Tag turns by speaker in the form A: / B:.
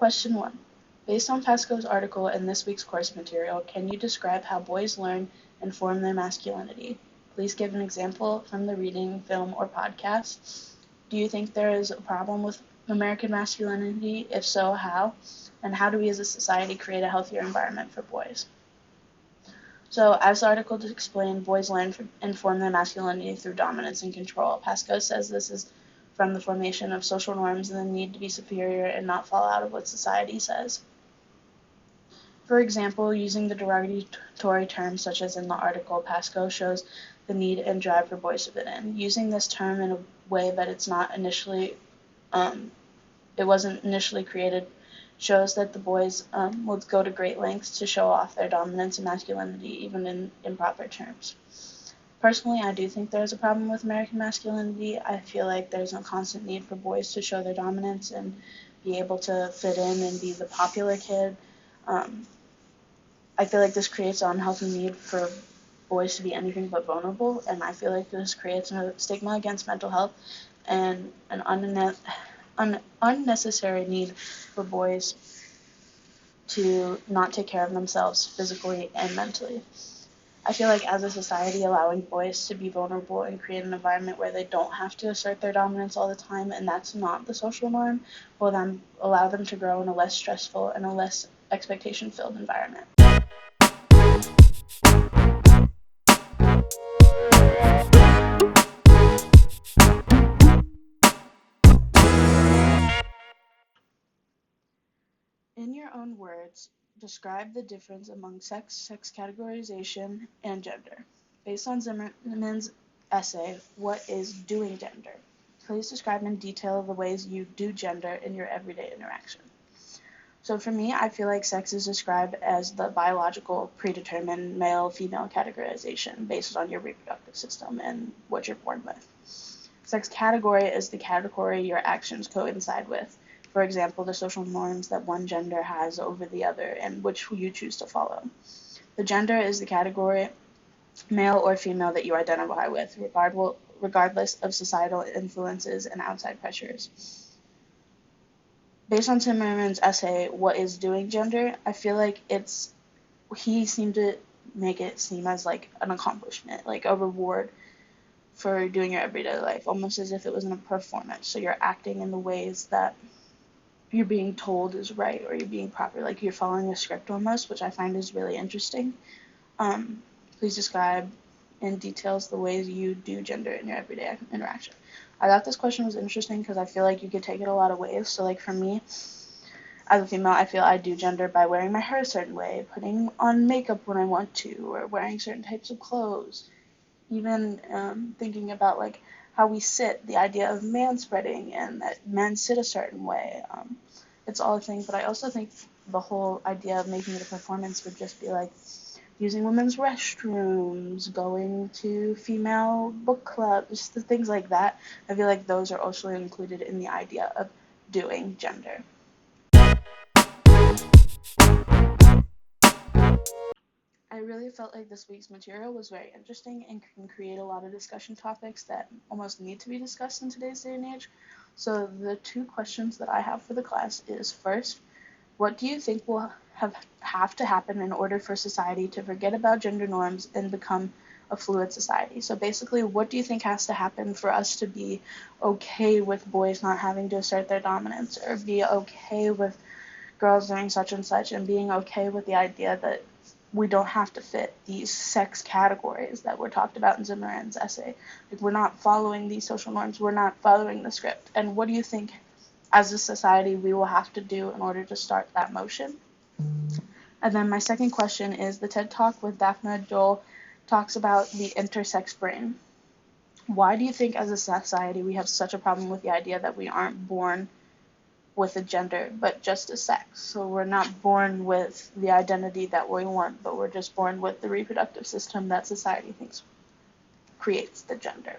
A: Question 1. Based on Pasco's article and this week's course material, can you describe how boys learn and form their masculinity? Please give an example from the reading, film, or podcast. Do you think there is a problem with American masculinity? If so, how? And how do we as a society create a healthier environment for boys? So, as the article explained, boys learn and form their masculinity through dominance and control. Pasco says this is from the formation of social norms and the need to be superior and not fall out of what society says. For example, using the derogatory terms such as in the article, Pasco shows the need and drive for boys to fit in. Using this term in a way that it wasn't initially created shows that the boys will go to great lengths to show off their dominance and masculinity, even in improper terms. Personally, I do think there's a problem with American masculinity. I feel like there's a constant need for boys to show their dominance and be able to fit in and be the popular kid. I feel like this creates an unhealthy need for boys to be anything but vulnerable, and I feel like this creates a stigma against mental health and an unnecessary need for boys to not take care of themselves physically and mentally. I feel like as a society, allowing boys to be vulnerable and create an environment where they don't have to assert their dominance all the time, and that's not the social norm, will then allow them to grow in a less stressful and a less expectation-filled environment. In your own words, describe the difference among sex categorization, and gender. Based on Zimmerman's essay, What is Doing Gender? Please describe in detail the ways you do gender in your everyday interaction. So for me, I feel like sex is described as the biological, predetermined male-female categorization based on your reproductive system and what you're born with. Sex category is the category your actions coincide with. For example, the social norms that one gender has over the other and which you choose to follow. The gender is the category, male or female, that you identify with, regardless of societal influences and outside pressures. Based on Zimmerman's essay, What is Doing Gender? I feel like he seemed to make it seem as like an accomplishment, like a reward for doing your everyday life, almost as if it was in a performance. So you're acting in the ways that you're being told is right, or you're being proper, like you're following a script almost, which I find is really interesting. Please describe in details the ways you do gender in your everyday interaction. I thought this question was interesting because I feel like you could take it a lot of ways. So like for me, as a female, I feel I do gender by wearing my hair a certain way, putting on makeup when I want to, or wearing certain types of clothes. Even thinking about like how we sit, the idea of manspreading and that men sit a certain way. It's all a thing, but I also think the whole idea of making it a performance would just be like using women's restrooms, going to female book clubs, just the things like that. I feel like those are also included in the idea of doing gender. I really felt like this week's material was very interesting and can create a lot of discussion topics that almost need to be discussed in today's day and age. So the two questions that I have for the class is, first, what do you think will have to happen in order for society to forget about gender norms and become a fluid society? So basically, what do you think has to happen for us to be okay with boys not having to assert their dominance, or be okay with girls doing such and such, and being okay with the idea that we don't have to fit these sex categories that were talked about in Zimmerman's essay? Like, we're not following these social norms, we're not following the script. And what do you think as a society we will have to do in order to start that motion? And then my second question is, the TED Talk with Daphne Joel talks about the intersex brain. Why do you think as a society we have such a problem with the idea that we aren't born with a gender, but just a sex? So we're not born with the identity that we want, but we're just born with the reproductive system that society thinks creates the gender.